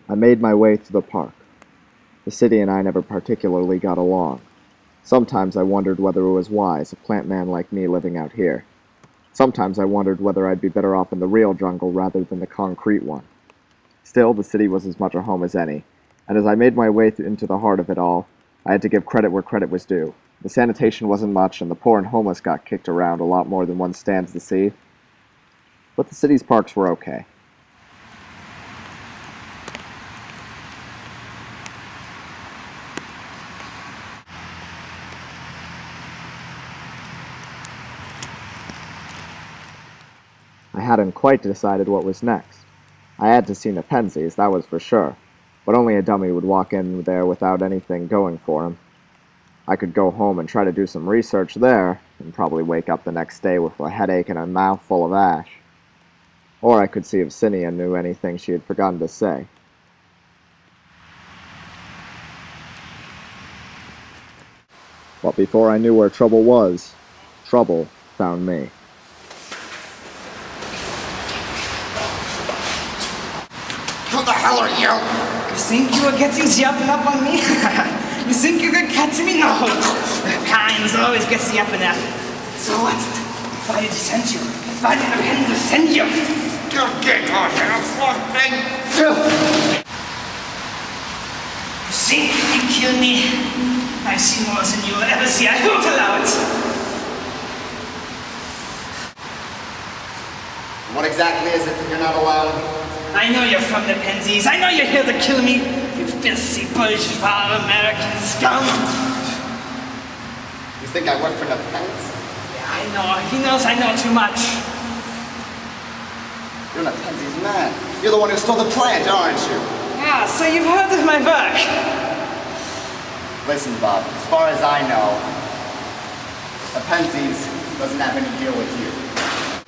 I made my way through the park. The city and I never particularly got along. Sometimes I wondered whether it was wise, a plant man like me living out here. Sometimes I wondered whether I'd be better off in the real jungle rather than the concrete one. Still, the city was as much a home as any, and as I made my way into the heart of it all, I had to give credit where credit was due. The sanitation wasn't much, and the poor and homeless got kicked around a lot more than one stands to see, but the city's parks were okay. I hadn't quite decided what was next. I had to see Nepenthes, that was for sure, but only a dummy would walk in there without anything going for him. I could go home and try to do some research there, and probably wake up the next day with a headache and a mouth full of ash. Or I could see if Cenia knew anything she had forgotten to say. But before I knew where trouble was, trouble found me. Who the hell are you? You think you were getting the up and up on me? You think you could catch me? No. Heinz always gets the up and up. So what? Why did he send you? Why did Nepenthes send you? You get off here, fucking! You think you can kill me? I see more than you will ever see. I won't allow it. What exactly is it that you're not allowed? I know you're from Nepenthes. I know you're here to kill me. You filthy bourgeois American scum. You think I work for Nepenthes? Yeah, I know. He knows I know too much. You're Nepenthes' man. You're the one who stole the plant, aren't you? Ah, so you've heard of my work. Listen, Bob, as far as I know, Nepenthes doesn't have any deal with you.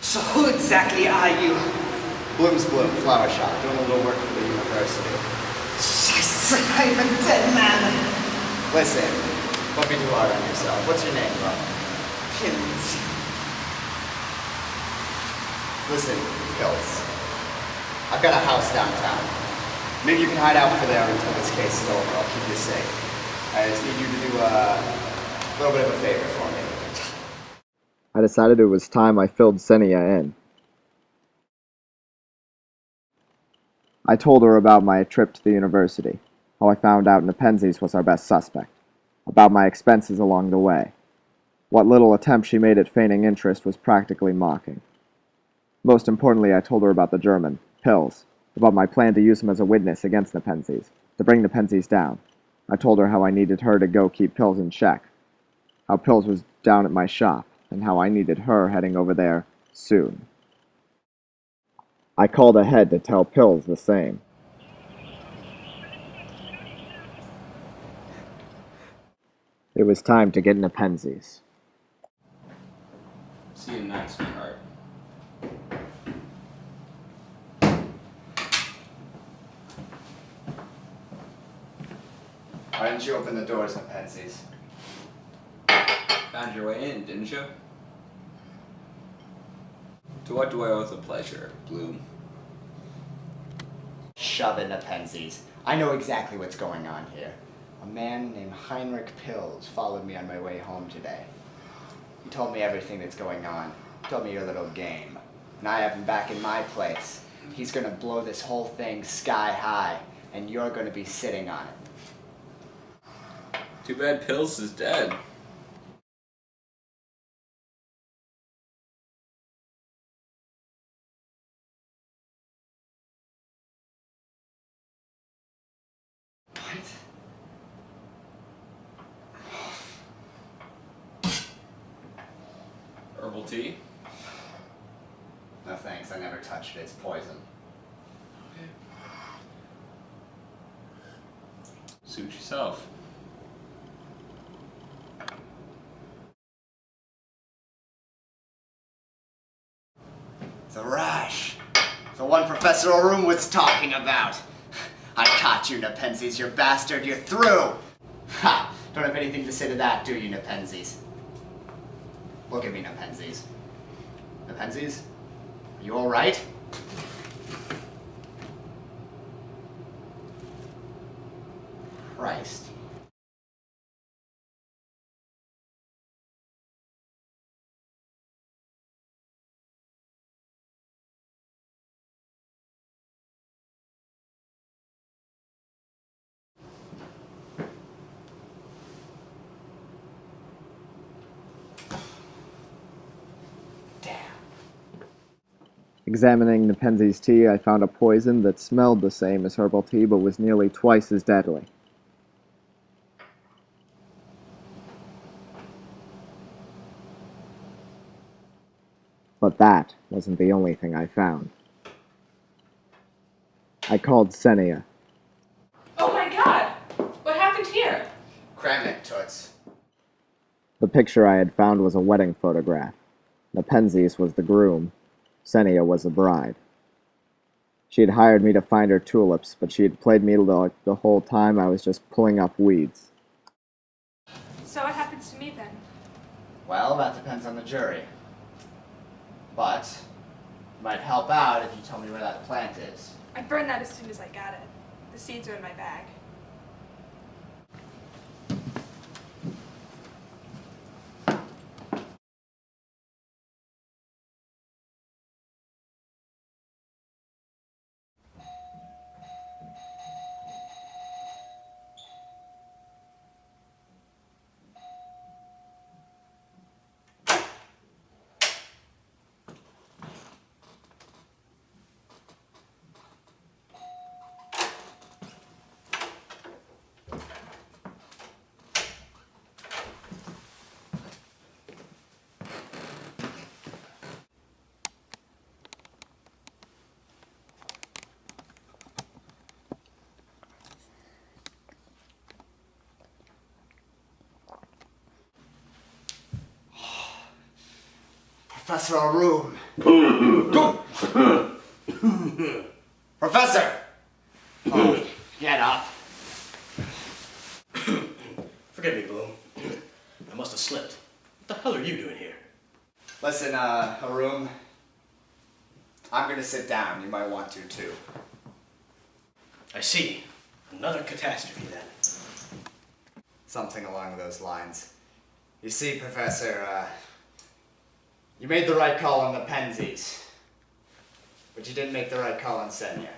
So who exactly are you? Blume's Blume, flower shop, doing a little work for the university. Scheiße, I'm a dead man. Listen, don't be too hard on yourself. What's your name, bro? Pilze. Listen, Pilze. I've got a house downtown. Maybe you can hide out for there until this case is over. I'll keep you safe. I just need you to do a little bit of a favor for me. I decided it was time I filled Cenia in. I told her about my trip to the university, how I found out Nepenthes was our best suspect, about my expenses along the way. What little attempt she made at feigning interest was practically mocking. Most importantly, I told her about the German, Pilze, about my plan to use him as a witness against Nepenthes, to bring Nepenthes down. I told her how I needed her to go keep Pilze in check, how Pilze was down at my shop, and how I needed her heading over there soon. I called ahead to tell Pilze the same. It was time to get Nepenthes. See you tonight, sweetheart. Why didn't you open the doors, Nepenthes? Found your way in, didn't you? To what do I owe the pleasure, Blume? Shove it, Nepenthes. I know exactly what's going on here. A man named Heinrich Pilze followed me on my way home today. He told me everything that's going on. He told me your little game. And I have him back in my place. He's gonna blow this whole thing sky high, and you're gonna be sitting on it. Too bad Pilze is dead. Herbal tea? No thanks, I never touched it. It's poison. Suit yourself. The rash. The one Professor Arum was talking about. I caught you, Nepenthes, you bastard. You're through. Ha! Don't have anything to say to that, do you, Nepenthes? Look at me, Nepenthes. Nepenthes? Are you alright? Christ. Examining Nepenthes tea, I found a poison that smelled the same as herbal tea but was nearly twice as deadly. But that wasn't the only thing I found. I called Cenia. Oh my god! What happened here? Cram it, Toots. The picture I had found was a wedding photograph. Nepenthes was the groom. Cenia was the bride. She had hired me to find her tulips, but she had played me like the whole time I was just pulling up weeds. So what happens to me then? Well, that depends on the jury. But it might help out if you tell me where that plant is. I burned that as soon as I got it. The seeds are in my bag. Professor Arum. Professor! Oh, get up. Forgive me, Blume. I must have slipped. What the hell are you doing here? Listen, Arum. I'm gonna sit down. You might want to, too. I see. Another catastrophe, then. Something along those lines. You see, Professor, you made the right call on the Nepenthes, but you didn't make the right call on Cenia.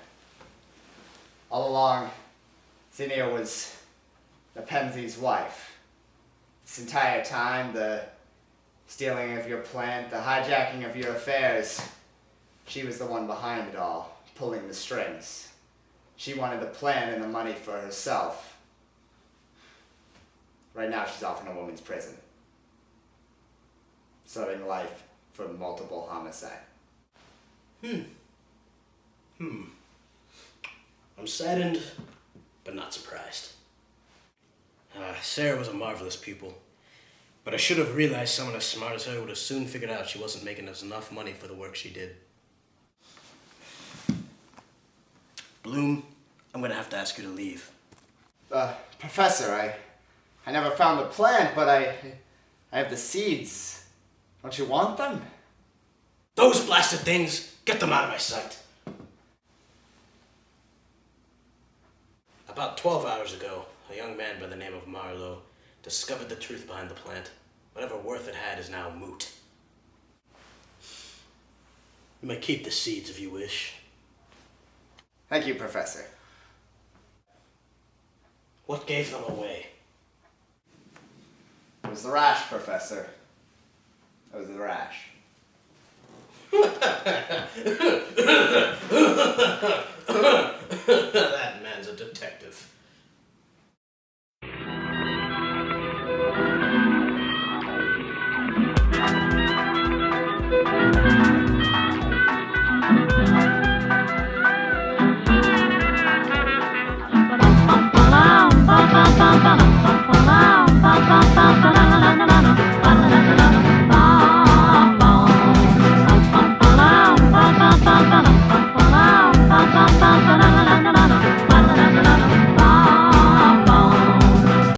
All along, Cenia was Nepenthes' wife. This entire time, the stealing of your plant, the hijacking of your affairs, she was the one behind it all, pulling the strings. She wanted the plant and the money for herself. Right now, she's off in a woman's prison, serving life for multiple homicide. I'm saddened, but not surprised. Sarra was a marvelous pupil, but I should have realized someone as smart as her would have soon figured out she wasn't making us enough money for the work she did. Blume, I'm gonna have to ask you to leave. Professor, I never found the plant, but I have the seeds. Don't you want them? Those blasted things! Get them out of my sight! About 12 hours ago, a young man by the name of Marlowe discovered the truth behind the plant. Whatever worth it had is now moot. You may keep the seeds if you wish. Thank you, Professor. What gave them away? It was the rash, Professor. It was the rash.